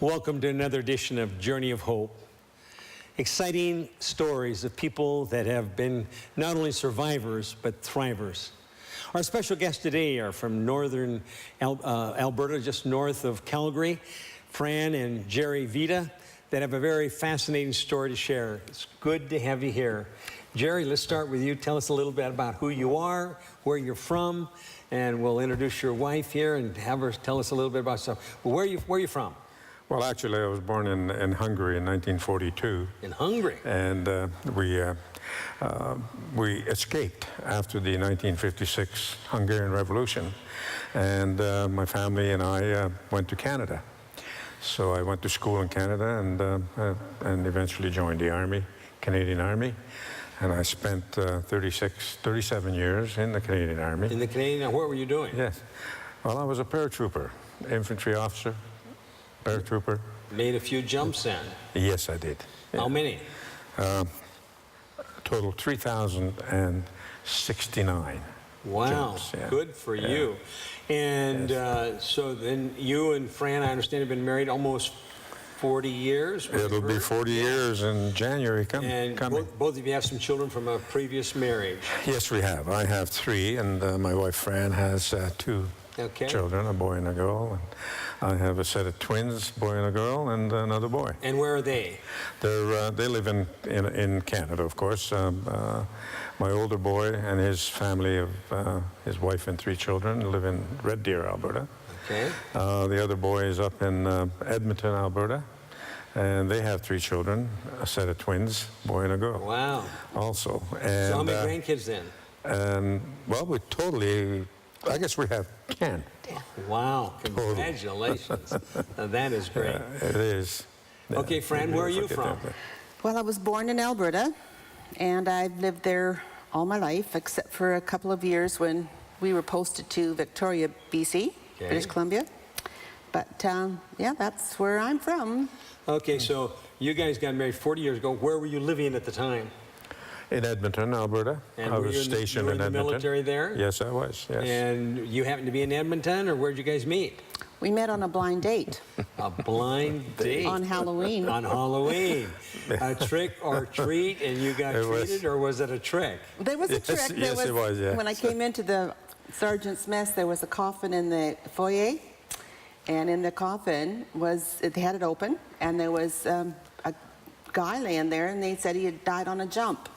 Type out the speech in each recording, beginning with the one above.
Welcome to another edition of Journey of Hope. Exciting stories of people that have been not only survivors, but thrivers. Our special guests today are from northern Alberta, just north of Calgary, Fran and Jerry Vita, that have a very fascinating story to share. It's good to have you here. Jerry, let's start with you. Tell us a little bit about who you are, where you're from, and we'll introduce your wife here and have her tell us a little bit about stuff. Where are you from? Well, actually, I was born in Hungary in 1942. In Hungary? And we escaped after the 1956 Hungarian Revolution. And my family and I went to Canada. So I went to school in Canada and eventually joined the Army, Canadian Army. And I spent 37 years in the Canadian Army. In the Canadian, what were you doing? Yes. Well, I was a paratrooper, infantry officer. Paratrooper. Made a few jumps then? Yes, I did. How many? Total 3,069. Wow, jumps, yeah. Good for you. And yes. So then you and Fran, I understand, have been married almost 40 years? It'll be 40 years in January coming. And both of you have some children from a previous marriage? Yes, we have. I have 3, and my wife Fran has 2 children, a boy and a girl. And I have a set of twins, boy and a girl, and another boy. And where are they? They live in Canada, of course. My older boy and his family of his wife and 3 children live in Red Deer, Alberta. Okay. The other boy is up in Edmonton, Alberta, and they have 3 children, a set of twins, boy and a girl. Wow. Also. And, so how many grandkids then? Well, I guess we have 10. Wow, congratulations. That is great. It is. Okay, Fran, where are you from? Well, I was born in Alberta, and I've lived there all my life, except for a couple of years when we were posted to Victoria, BC, British Columbia. But yeah, that's where I'm from. Okay, so you guys got married 40 years ago. Where were you living at the time? In Edmonton, Alberta. And I was stationed in Edmonton. The military there? Yes, I was, yes. And you happened to be in Edmonton, or where'd you guys meet? We met on a blind date. A blind date? On Halloween. On Halloween. A trick or treat, and you got treated, or was it a trick? There was a trick. Yes, it was, yeah. When I came into the sergeant's mess, there was a coffin in the foyer, and in the coffin they had it open, and there was a guy laying there, and they said he had died on a jump.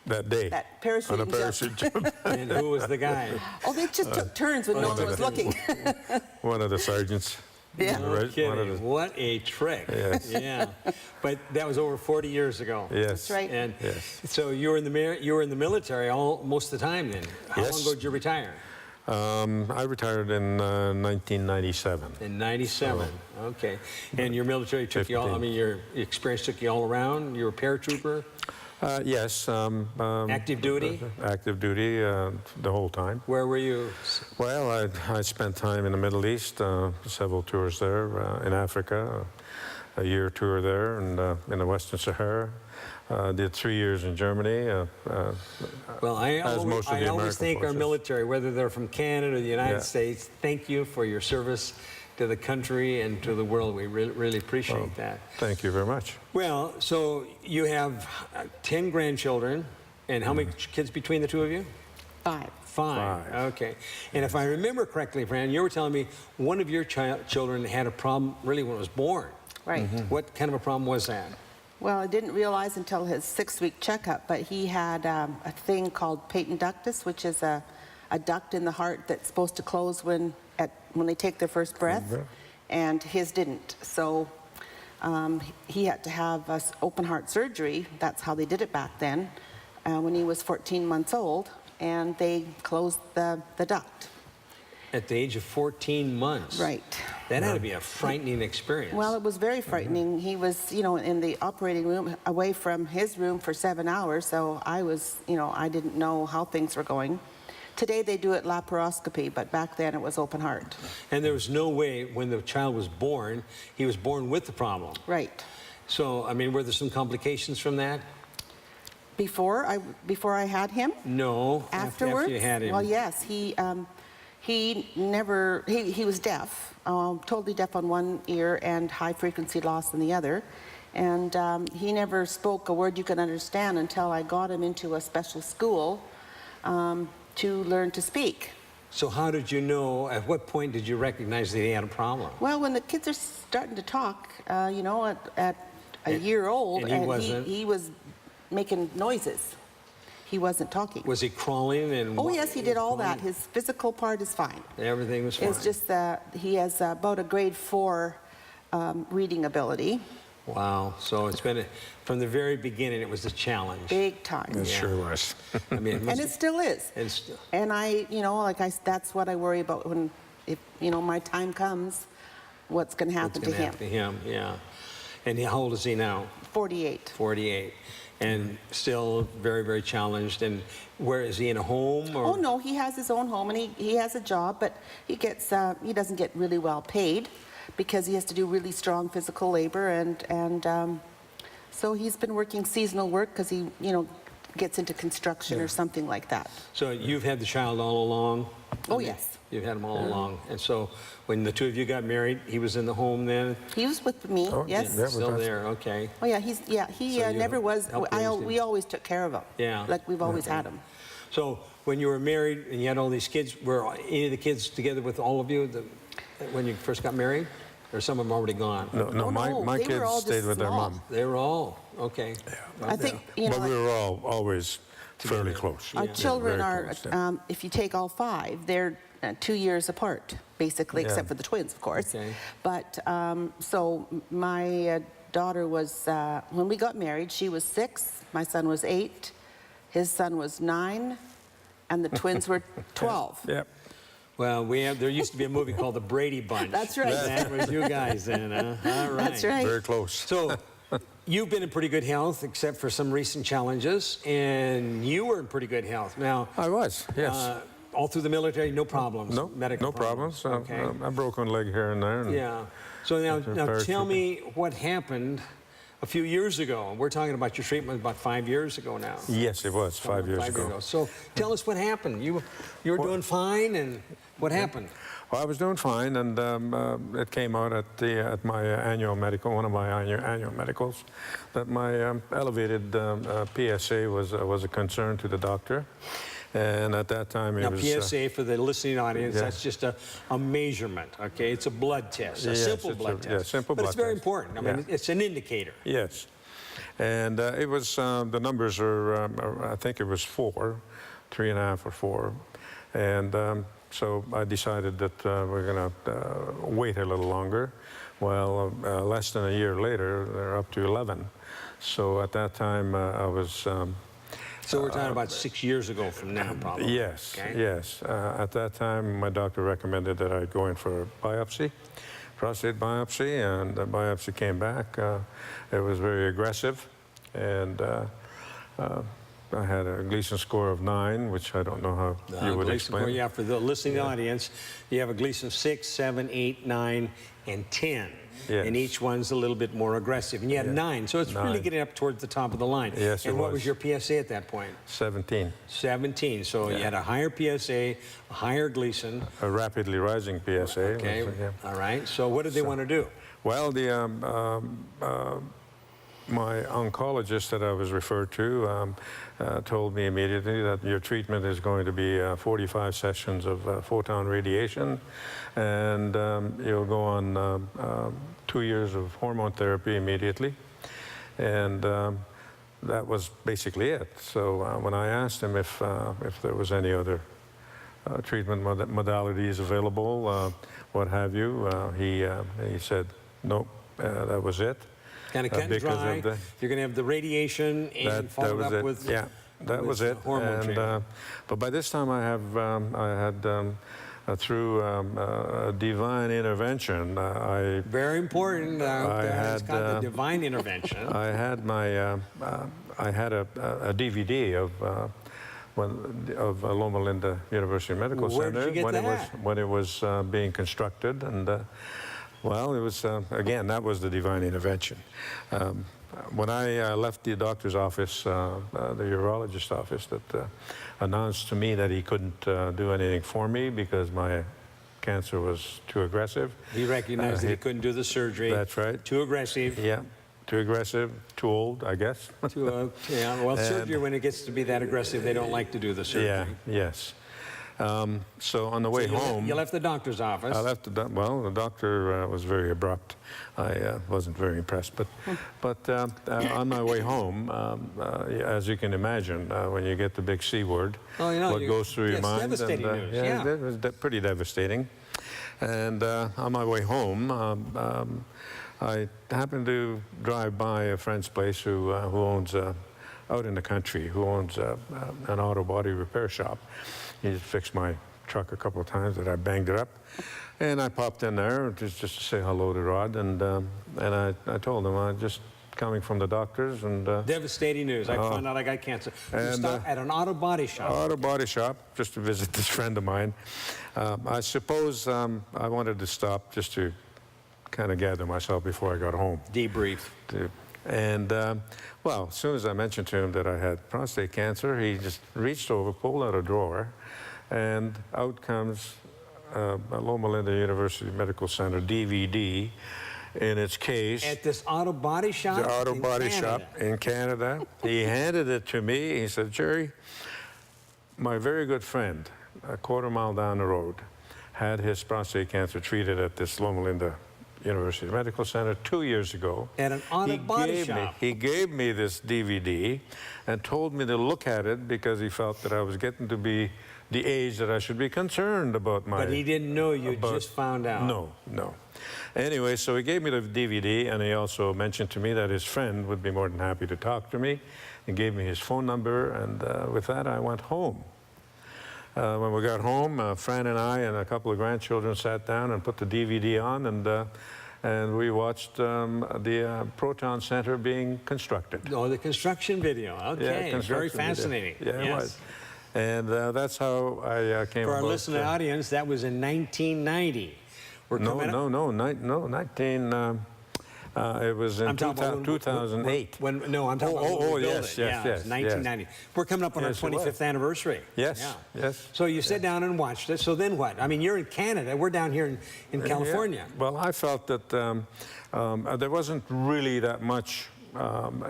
That day. That parachute on a parachute jump. And who was the guy? Oh, they just took turns when no one was looking. One of the sergeants. Yeah. No kidding. What a trick. Yes. Yeah. But that was over 40 years ago. Yes. That's right. And yes. so you were in the military most of the time then. How long ago did you retire? I retired in 1997. In 97. So, okay. And your military took 15. you all, your experience took you all around? You were a paratrooper? Yes. Active duty? Active duty the whole time. Where were you? Well, I spent time in the Middle East, several tours there, in Africa, a year tour there, and in the Western Sahara. Did 3 years in Germany. Well, I always thank forces. our military, whether they're from Canada or the United States, thank you for your service to the country and to the world. We really appreciate that. Thank you very much. Well, so you have 10 grandchildren, and how many kids between the 2 of you? 5. 5. Okay. And if I remember correctly, Fran, you were telling me one of your children had a problem really when it was born. Right. What kind of a problem was that? Well, I didn't realize until his 6-week checkup, but he had a thing called patent ductus, which is a duct in the heart that's supposed to close when they take their first breath, and his didn't. So he had to have open heart surgery. That's how they did it back then, when he was 14 months old, and they closed the duct. At the age of 14 months? Right. That had to be a frightening experience. Well, it was very frightening. He was, in the operating room, away from his room for 7 hours, so I was, I didn't know how things were going. Today they do it laparoscopy, but back then it was open heart. And there was no way when the child was born, he was born with the problem. Right. So, were there some complications from that? Before I had him? No. Afterwards? After you had him. Well, yes. He was deaf, totally deaf on one ear and high frequency loss in the other. And he never spoke a word you could understand until I got him into a special school to learn to speak. So how did you know, at what point did you recognize that he had a problem? Well, when the kids are starting to talk, you know, at a year old, and he was making noises. He wasn't talking. Was he crawling and... Oh, yes, he did all that. His physical part is fine. Everything was fine. It's just that he has about a grade 4 reading ability. Wow. So it's been, from the very beginning, it was a challenge. Big time. It sure was. I mean, And it still is. And I, you know, that's what I worry about when, if, you know, my time comes, what's going to happen to him. Yeah. And how old is he now? 48. 48. And still very, very challenged. And where is he, in a home? Or? Oh, no, he has his own home, and he has a job, but he doesn't get really well paid because he has to do really strong physical labor, and so he's been working seasonal work because he, you know, gets into construction or something like that. So you've had the child all along? Oh, yes. You've had him all along. And so when the two of you got married, he was in the home then? He was with me, yes. Yeah, Still there, okay. Oh, yeah, he So you never was, helped raise him. we always took care of him. Yeah. Like we've always Okay. had him. So when you were married and you had all these kids, were any of the kids together with all of you when you first got married? Or some of them already gone? No, Oh, my no, they were kids all stayed just with their small. mom. They were all, okay. I think, you know, But we were all always fairly Together. close. our Yeah, children very are, close, yeah. if you take all 5, they're 2 years apart, basically, Yeah. except for the twins, of course. Okay. But, so my daughter was, when we got married, she was 6, my son was 8, his son was 9, and the twins were 12. Yep. Well, there used to be a movie called The Brady Bunch. That's right. That was you guys then, huh? All right. That's right. Very close. So you've been in pretty good health, except for some recent challenges, and you were in pretty good health. Now, I was, yes. all through the military, no problems? No, medical no problems. Okay. A broken leg here and there. And Yeah. So now Paratrooper. tell me what happened a few years ago. We're talking about your treatment about 5 years ago now. Yes, it was 5 years ago. So tell us what happened. You were doing fine, and what happened? Well, I was doing fine, and it came out at my annual medical, one of my annual medicals, that my elevated PSA was a concern to the doctor. And at that time, it Now, was... PSA, for the listening audience, yeah. that's just a measurement, okay? It's a blood test, a Yes, simple it's blood test. yeah, simple but blood it's very test. important. I mean, Yeah. it's an indicator. Yes. And it was, the numbers are, I think it was 4, 3.5 or 4. And so I decided that we're going to wait a little longer. Well, less than a year later, they're up to 11. So at that time, I was... So we're talking about 6 years ago from now, probably. Yes, okay? yes. At that time, my doctor recommended that I go in for a biopsy, prostate biopsy, and the biopsy came back. It was very aggressive, and I had a Gleason score of 9, which I don't know how you would Gleason explain. score, yeah, for the listening audience, you have a Gleason of 6, 7, 8, 9, and 10. Yes. And each one's a little bit more aggressive. And you had 9, so it's really 9. getting up towards the top of the line. Yes, and it what was. was your PSA at that point? 17. 17. So you had a higher PSA, a higher Gleason. A rapidly rising PSA. Okay. Yeah. All right. So what did they want to do? Well, my oncologist that I was referred to told me immediately that your treatment is going to be 45 sessions of photon radiation, and you'll go on 2 years of hormone therapy immediately. And that was basically it. So when I asked him if there was any other treatment modalities available, what have you, he said, nope, that was it. Kind of cut and because dry. of the- You're going to have the radiation and follow was up it. with Yeah, that was it. hormone And, treatment. but by this time I had through divine intervention, Very important. It's called the divine intervention. I had my I had a DVD of Loma Linda University Medical Where did Center you get when that? it was being constructed, and Well, it was, again, that was the divine intervention. When I left the doctor's office, the urologist office, that announced to me that he couldn't do anything for me because my cancer was too aggressive. He recognized that he couldn't do the surgery. That's right. Too aggressive. Yeah, too aggressive, too old, I guess. Yeah, well, surgery, when it gets to be that aggressive, they don't like to do the surgery. Yeah, yes. So on the way home... You left the doctor's office. I left well, the doctor was very abrupt. I wasn't very impressed. But on my way home, as you can imagine, when you get the big C word, what goes through your mind? Devastating news. Yeah, it was pretty devastating. And on my way home, I happened to drive by a friend's place who owns, out in the country, who owns an auto body repair shop. He fixed my truck a couple of times that I banged it up. And I popped in there just to say hello to Rod. And I told him I'm just coming from the doctors. And devastating news. I found out I got cancer. You stopped at an auto body shop. Auto body shop, just to visit this friend of mine. I suppose I wanted to stop just to kind of gather myself before I got home. Debrief. And, well, as soon as I mentioned to him that I had prostate cancer, he just reached over, pulled out a drawer, and out comes a Loma University Medical Center DVD in its case. At this auto body shop? The auto body shop in Canada. He handed it to me. He said, Jerry, my very good friend, a quarter-mile down the road, had his prostate cancer treated at this Loma University Medical Center 2 years ago. At an auto body shop. He gave me this DVD and told me to look at it because he felt that I was getting to be the age that I should be concerned about my... But he didn't know you just found out. No. Anyway, so he gave me the DVD, and he also mentioned to me that his friend would be more than happy to talk to me. He gave me his phone number, and with that, I went home. When we got home, Fran and I and a couple of grandchildren sat down and put the DVD on, and we watched the Proton Center being constructed. Oh, the construction video. Okay, yeah, very fascinating. Video. Yeah, it was. And that's how I came For our about, listening audience, that was in 1990. It was in 2008. I'm talking about when we built it. Yes, 1990. yes. We're coming up on our 25th anniversary. Yes. So you sat down and watched it. So then what? I mean, you're in Canada. We're down here in California. Yeah. Well, I felt that there wasn't really that much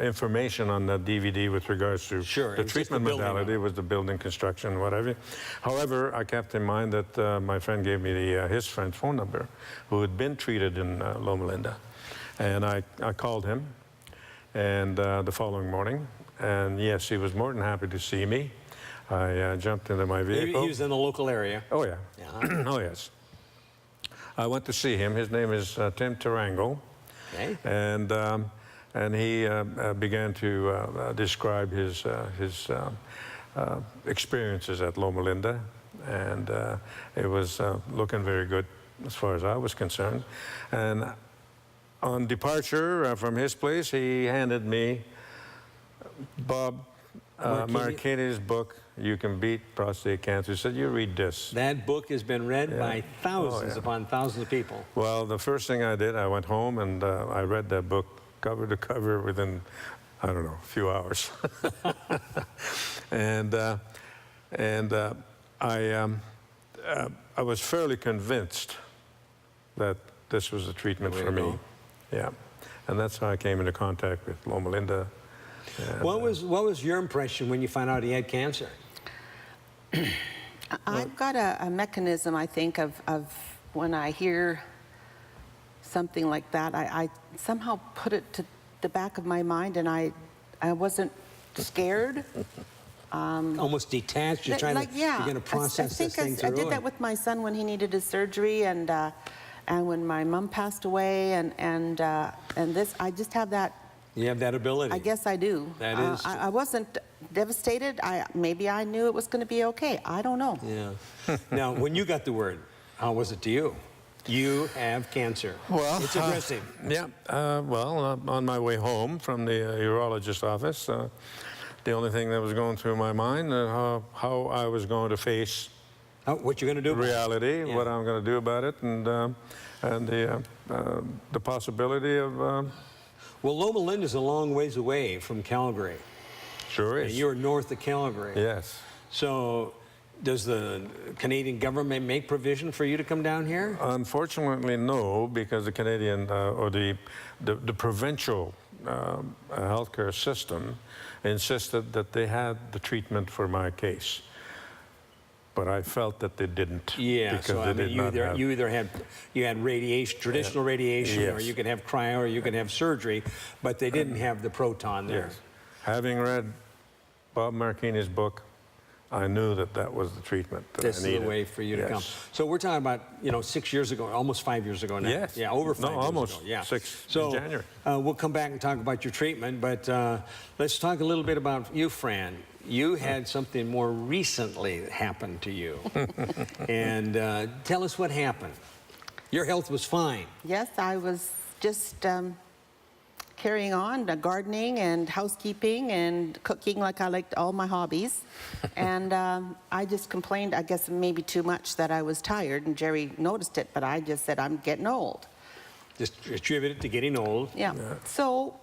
information on that DVD with regards to the treatment modality. It was the building construction, whatever. However, I kept in mind that my friend gave me his friend's phone number, who had been treated in Loma Linda. And I called him and the following morning, and yes, he was more than happy to see me. I jumped into my vehicle. He was in the local area. Oh, yeah. Oh, yes. I went to see him. His name is Tim Tarango. Okay. And he began to describe his experiences at Loma Linda, and it was looking very good as far as I was concerned. And on departure from his place, he handed me Bob Marchini's book, You Can Beat Prostate Cancer. He said, you read this. That book has been read by thousands upon thousands of people. Well, the first thing I did, I went home and I read that book cover to cover within, I don't know, a few hours. and I was fairly convinced that this was a treatment for me. Yeah, and that's how I came into contact with Loma Linda. What was your impression when you found out he had cancer? I've got a mechanism, I think, of when I hear something like that, I somehow put it to the back of my mind, and I wasn't scared. Almost detached. You're trying you're going to process this thing through. I did that with my son when he needed his surgery, and when my mom passed away, and this, I just have that. You have that ability. I guess I do. That is. I wasn't devastated. Maybe I knew it was going to be okay. I don't know. Yeah. Now, when you got the word, how was it to you? You have cancer. Well, it's aggressive. On my way home from the urologist office, the only thing that was going through my mind how I was going to face What you're going to do about it. reality, Yeah. what I'm going to do about it, and the possibility of Well, Loma, Lynn is a long ways away from Calgary. sure And is. you're north of Calgary. Yes. So does the Canadian government make provision for you to come down here? Unfortunately, no, because the Canadian or the provincial healthcare system insisted that they had the treatment for my case. But I felt that they didn't. Yeah, because so I they mean, did not have, you either had radiation, traditional radiation, or Yes. you could have cryo, or you could have surgery, but they didn't have the proton there. Yes. Having read Bob Marchini's book, I knew that that was the treatment that This I is needed. the way for you to Yes. come. So we're talking about 6 years ago, almost 5 years ago now. Yes. Yeah, over 5 No, years almost ago. Yeah. 6 in so, January. We'll come back and talk about your treatment, but let's talk a little bit about you, Fran. You had something more recently happen to you. And tell us what happened. Your health was fine. Yes, I was just carrying on, gardening and housekeeping and cooking like I liked all my hobbies. And I just complained, I guess maybe too much, that I was tired, and Jerry noticed it, but I just said, I'm getting old. Just attribute it to getting old. Yeah. So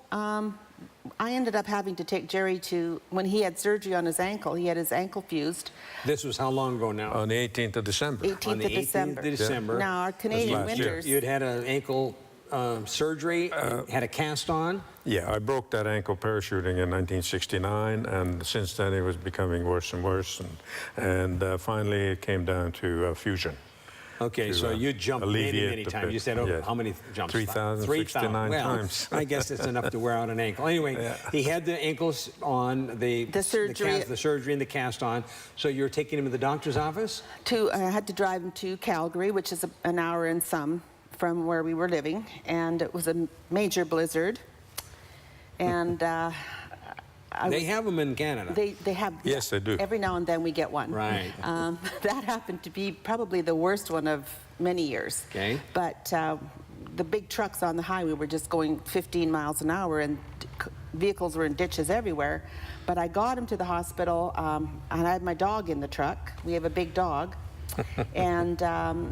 I ended up having to take Jerry to, when he had surgery on his ankle, he had his ankle fused, This was how long ago now? On the 18th of December. 18th On the of 18th December. of December. Now, our Canadian last year. winters, You'd had an ankle surgery, had a cast on. Yeah, I broke that ankle parachuting in 1969, and since then it was becoming worse and worse, and finally it came down to fusion. Okay, to, so you jumped many, alleviate many the times. pain. You said, oh, Yes. how many jumps? 3,069 Well, times. I guess it's enough to wear out an ankle. Anyway, he had the ankles on, the surgery. the surgery and the cast on. So you're taking him to the doctor's office? I had to drive him to Calgary, which is an hour and some from where we were living, and it was a major blizzard. And They have them in Canada. they have. Yes, they do. Every now and then we get one. Right. That happened to be probably the worst one of many years. Okay. But the big trucks on the highway were just going 15 miles an hour, and vehicles were in ditches everywhere. But I got him to the hospital, and I had my dog in the truck. We have a big dog, and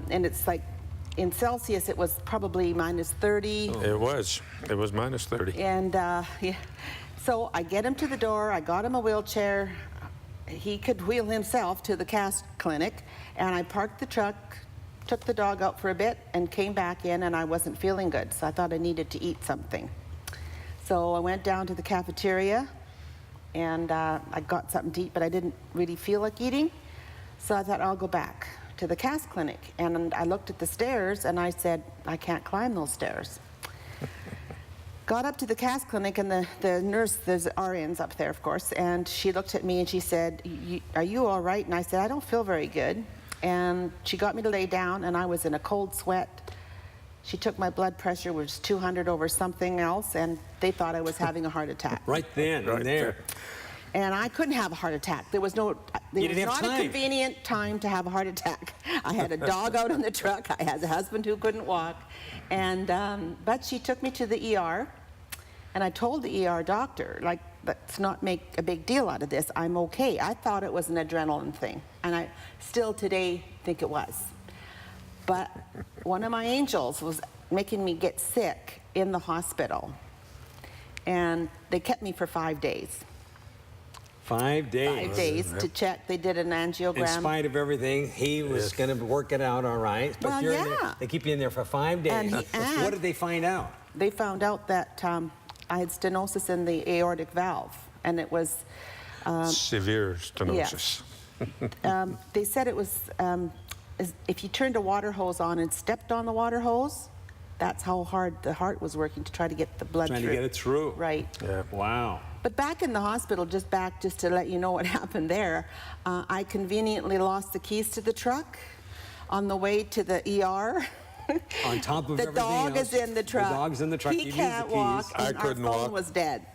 it's like, in Celsius, it was probably minus 30. It was minus 30. And yeah. So I get him to the door, I got him a wheelchair. He could wheel himself to the cast clinic, and I parked the truck, took the dog out for a bit, and came back in, and I wasn't feeling good, so I thought I needed to eat something. So I went down to the cafeteria, and I got something to eat, but I didn't really feel like eating. So I thought, I'll go back to the cast clinic. And I looked at the stairs, and I said, I can't climb those stairs. Got up to the cast clinic, and the nurse, there's RNs up there, of course, and she looked at me and she said, are you all right? And I said, I don't feel very good. And she got me to lay down, and I was in a cold sweat. She took my blood pressure, which was 200 over something else, and they thought I was having a heart attack. Right then, Right and there. there. And I couldn't have a heart attack. There was no, You there was didn't have not a time. convenient time to have a heart attack. I had a dog out in the truck. I had a husband who couldn't walk. And, but she took me to the ER, and I told the ER doctor, like, let's not make a big deal out of this. I'm okay. I thought it was an adrenaline thing, and I still today think it was. But one of my angels was making me get sick in the hospital, and they kept me for 5 days. 5 days. 5 days to check. They did an angiogram. In spite of everything, he was going to work it out all right. But Well, you're in there, yeah. they keep you in there for 5 days. And What did they find out? They found out that I had stenosis in the aortic valve, and it was, Severe stenosis. they said it was, if you turned a water hose on and stepped on the water hose, that's how hard the heart was working to try to get the blood Trying through. to get it through. Right. Yeah. Wow. But back in the hospital, just to let you know what happened there, I conveniently lost the keys to the truck on the way to the ER. On top of The everything dog else, is in the truck. The dog's in the truck. He You lose can't the walk, keys. I and our couldn't phone walk. was dead.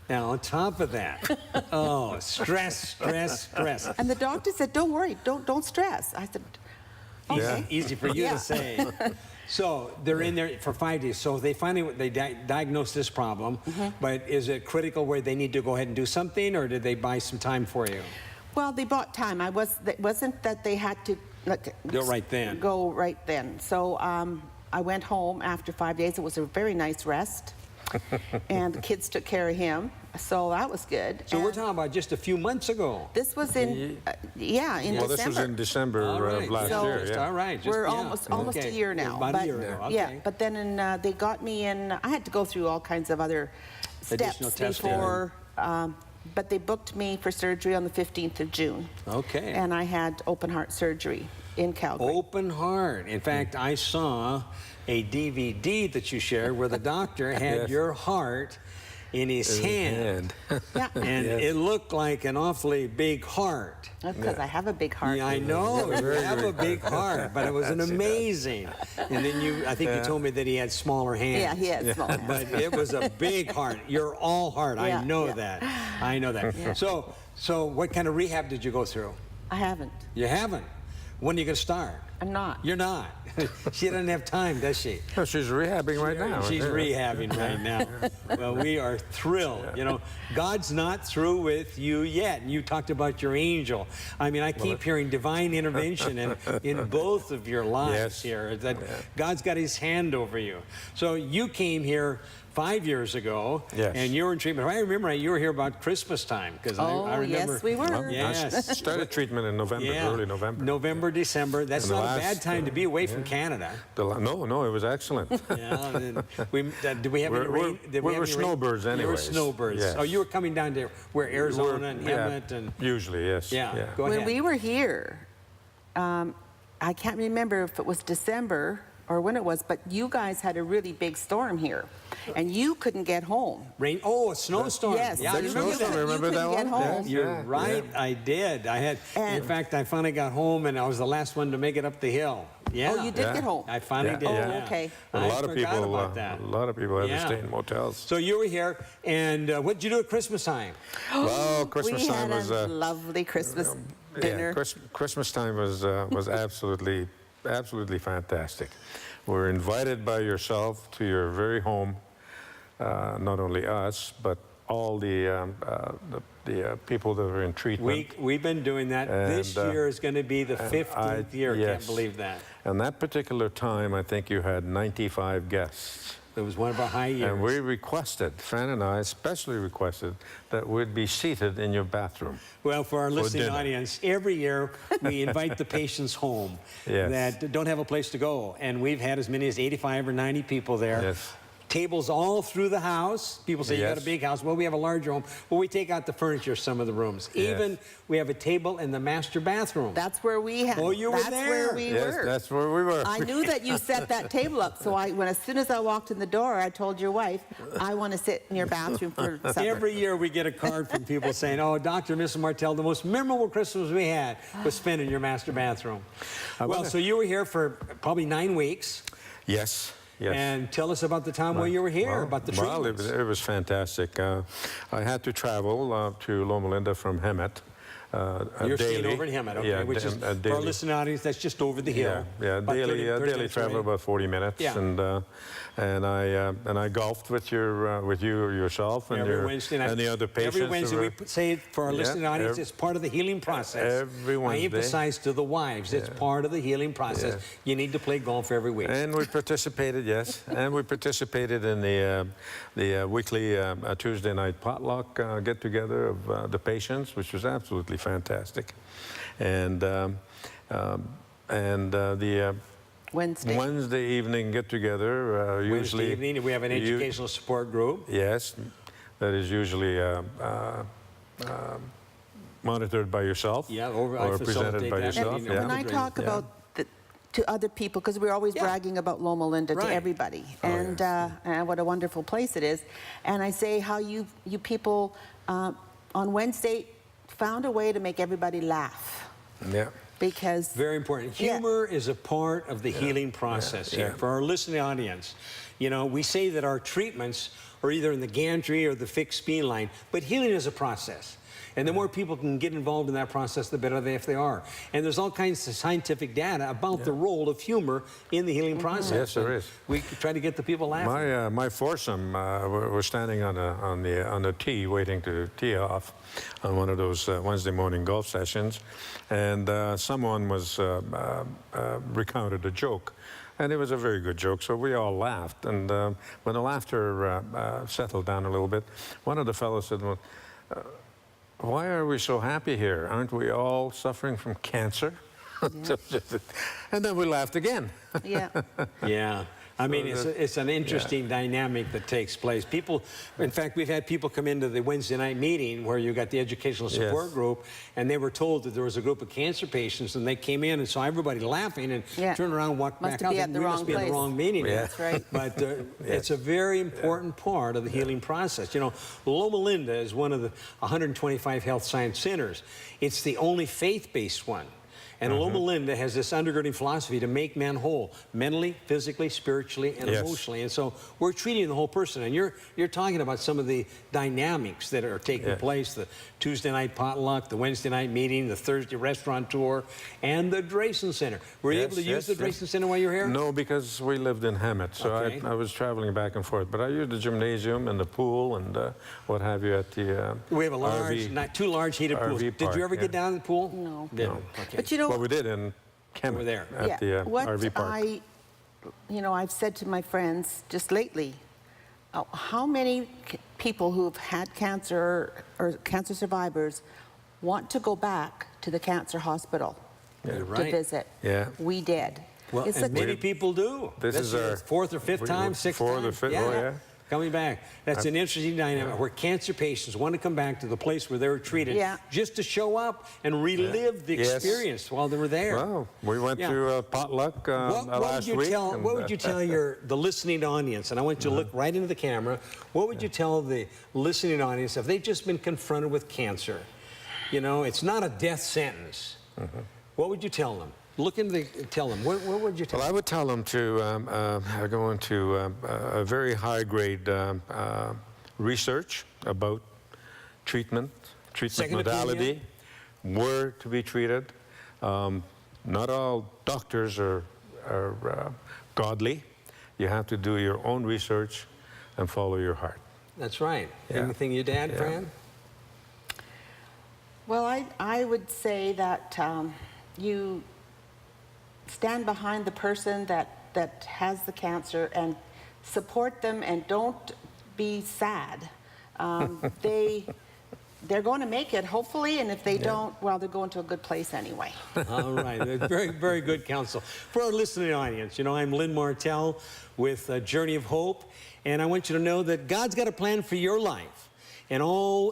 Now, on top of that, oh, stress. And the doctor said, "Don't worry, don't stress." I said, "Okay." Easy for you Yeah. to say. So they're in there for 5 days. So they finally diagnosed this problem. But is it critical where they need to go ahead and do something, or did they buy some time for you? Well, they bought time. It wasn't that they had to Go right then. Go right then. So I went home after 5 days. It was a very nice rest. And the kids took care of him. So that was good. So And we're talking about just a few months ago. this was in, in Well, December. this was in December All right. of last So- year. Yeah. All right. Just, We're yeah. almost Okay. a year now. About but, a year ago. Yeah, Okay. but then they got me in. I had to go through all kinds of other Additional steps testing. before. But they booked me for surgery on the 15th of June. Okay. And I had open heart surgery in Calgary. Open heart. In fact, I saw a DVD that you shared where the doctor had Yes. your heart in his hand. Yeah, And Yes. it looked like an awfully big heart. because I have a big heart. Yeah, I know. You Very have a big big heart, but it was an amazing. And then I think you told me that he had smaller hands. Yeah, he had small hands. But it was a big heart. You're all heart. Yeah, I know yeah. that. I know that. So what kind of rehab did you go through? I haven't. You haven't. When are you going to start? I'm not. You're not. She doesn't have time, does she? No, she's rehabbing right now. She's Yeah. rehabbing right now. Well, we are thrilled. You know, God's not through with you yet. And you talked about your angel. I mean, I keep hearing divine intervention in both of your lives Yes. here. That God's got his hand over you. So you came here 5 years ago, Yes. and you were in treatment. I remember you were here about Christmas time because I remember. yes, we were. Well, Yes. I started treatment in November, early November. November, December. That's And the not a last, bad time to be away from Canada. No, it was excellent. Yeah, and did we have any We're- rain? Did we have were any rain? snowbirds You were anyways. snowbirds. Yes. Oh, you were coming down to where Arizona and Yeah, Hemet and usually, yes. yeah. Go When ahead. we were here, I can't remember if it was December or when it was, but you guys had a really big storm here, and you couldn't get home. Rain. Oh, a snowstorm. Yes, Yeah, I big remember snowstorm. that. You Remember that couldn't get one? home. Yes. You're Yeah, right. yeah. I did. In And- fact, I finally got home, and I was the last one to make it up the hill. Yeah. Oh, you did Yeah. get home. I finally Yeah. did. Oh, yeah. okay. A I lot of forgot people, about that. a lot of people had Yeah. to stay in motels. So you were here, and what did you do at Christmas time? Well, Christmas we time had was a lovely Christmas dinner. Yeah, Christmas time was absolutely fantastic. We're invited by yourself to your very home, not only us, but all the people that are in treatment. We've been doing that. This And, year is going to be the 15th year. Can't yes. believe that. And that particular time, I think you had 95 guests. It was one of our high years. And we requested, Fran and I especially requested, that we'd be seated in your bathroom. Well, for our listening dinner. audience, every year we invite the patients home Yes. that don't have a place to go. And we've had as many as 85 or 90 people there. Yes. Tables all through the house. People say, you got a Yes. big house. Well, we have a larger home. Well, we take out the furniture, some of the rooms. Yes. Even we have a table in the master bathroom. That's where we had. Oh, you were that's there. where we Yes, were. that's where we were. I knew that you set that table up, so as soon as I walked in the door, I told your wife, I want to sit in your bathroom for supper. Every year we get a card from people saying, oh, Dr. and Mrs. Martell, the most memorable Christmas we had was spent in your master bathroom. Well, so you were here for probably 9 weeks. Yes, yes. And tell us about the time while you were here, about the Well, treatments. it was fantastic. I had to travel to Loma Linda from Hemet. You're daily. staying over in Hemet, okay, Yeah, which is, for our daily. listening audience, that's just over the hill. Yeah, About daily, 30 daily minutes travel away. about 40 minutes, Yeah. and I golfed with you yourself and Every Wednesday night. and the other patients. Every Wednesday who we were- say for our Yeah, listening audience, ev- it's part of the healing process. Every I Wednesday. emphasize to the wives, it's part of the healing process. Yeah. You need to play golf every week. And we participated, yes, and we participated in the weekly Tuesday night potluck get-together of the patients, which was absolutely fantastic. And the Wednesday. evening get-together, Wednesday usually... evening, we have an educational support group. Yes, that is usually monitored by yourself. Yeah, I or presented facilitate by that yourself. meeting. Yeah. When I talk about to other people, because we're always Yeah. bragging about Loma Linda Right. to everybody, Oh, and what a wonderful place it is. And I say how you people on Wednesday found a way to make everybody laugh, Yeah. because Very important. Yeah. Humor is a part of the healing process here. yeah. For our listening audience, You know, we say that our treatments are either in the gantry or the fixed beam line, but healing is a process. And the more people can get involved in that process, the better they are. And there's all kinds of scientific data about the role of humor in the healing process. Yes, there is. We try to get the people laughing. My foursome were standing on the tee, waiting to tee off on one of those Wednesday morning golf sessions, and someone was recounted a joke. And it was a very good joke, so we all laughed. And when the laughter settled down a little bit, one of the fellows said, well, why are we so happy here? Aren't we all suffering from cancer? Yeah. And then we laughed again. Yeah. Yeah. I mean, it's an interesting dynamic that takes place. People, in fact, we've had people come into the Wednesday night meeting where you got the educational support group, and they were told that there was a group of cancer patients, and they came in and saw everybody laughing and turned around and walked back out. We must be at the wrong meeting. Yeah. That's right. But it's a very important part of the healing process. You know, Loma Linda is one of the 125 health science centers. It's the only faith-based one. And Loma Linda has this undergirding philosophy to make man whole, mentally, physically, spiritually, and emotionally. And so we're treating the whole person. And you're talking about some of the dynamics that are taking place, the Tuesday night potluck, the Wednesday night meeting, the Thursday restaurant tour, and the Drayson Center. Were you able to use the Drayson Center while you were here? No, because we lived in Hemet, so I was traveling back and forth. But I used the gymnasium and the pool and what have you at the we have a large, two large heated pools. RV Did you ever get down to the pool? No. No. Okay. But you know, well, we did in Kemet, over there at the RV park. I've said to my friends just lately, how many people who've had cancer or cancer survivors want to go back to the cancer hospital to visit? Yeah. We did. Well, and many people do. This is our fourth or fifth time, sixth time. Fourth or fifth, yeah. Coming back. That's an interesting dynamic where cancer patients want to come back to the place where they were treated just to show up and relive the experience while they were there. Well, we went to a potluck last week. What would you tell the listening audience? And I want you to look right into the camera. What would you tell the listening audience if they've just been confronted with cancer? You know, it's not a death sentence. What would you tell them? Look into tell them. What would you tell them? Well, I would tell them to go into a very high-grade research about treatment modality, where to be treated. Not all doctors are godly. You have to do your own research and follow your heart. That's right. Anything you'd add, Fran? Well, I would say that you stand behind the person that has the cancer and support them, and don't be sad. They're going to make it, hopefully, and if they don't, well, they're going to a good place anyway. All right. Very, very good counsel. For our listening audience, you know, I'm Lynn Martell with Journey of Hope, and I want you to know that God's got a plan for your life. And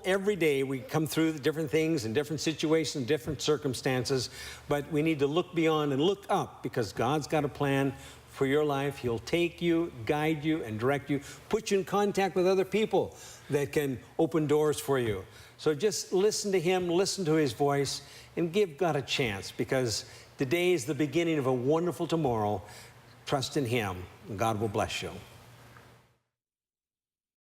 every day we come through different things and different situations, different circumstances, but we need to look beyond and look up, because God's got a plan for your life. He'll take you, guide you, and direct you, put you in contact with other people that can open doors for you. So just listen to Him, listen to His voice, and give God a chance, because today is the beginning of a wonderful tomorrow. Trust in Him, and God will bless you.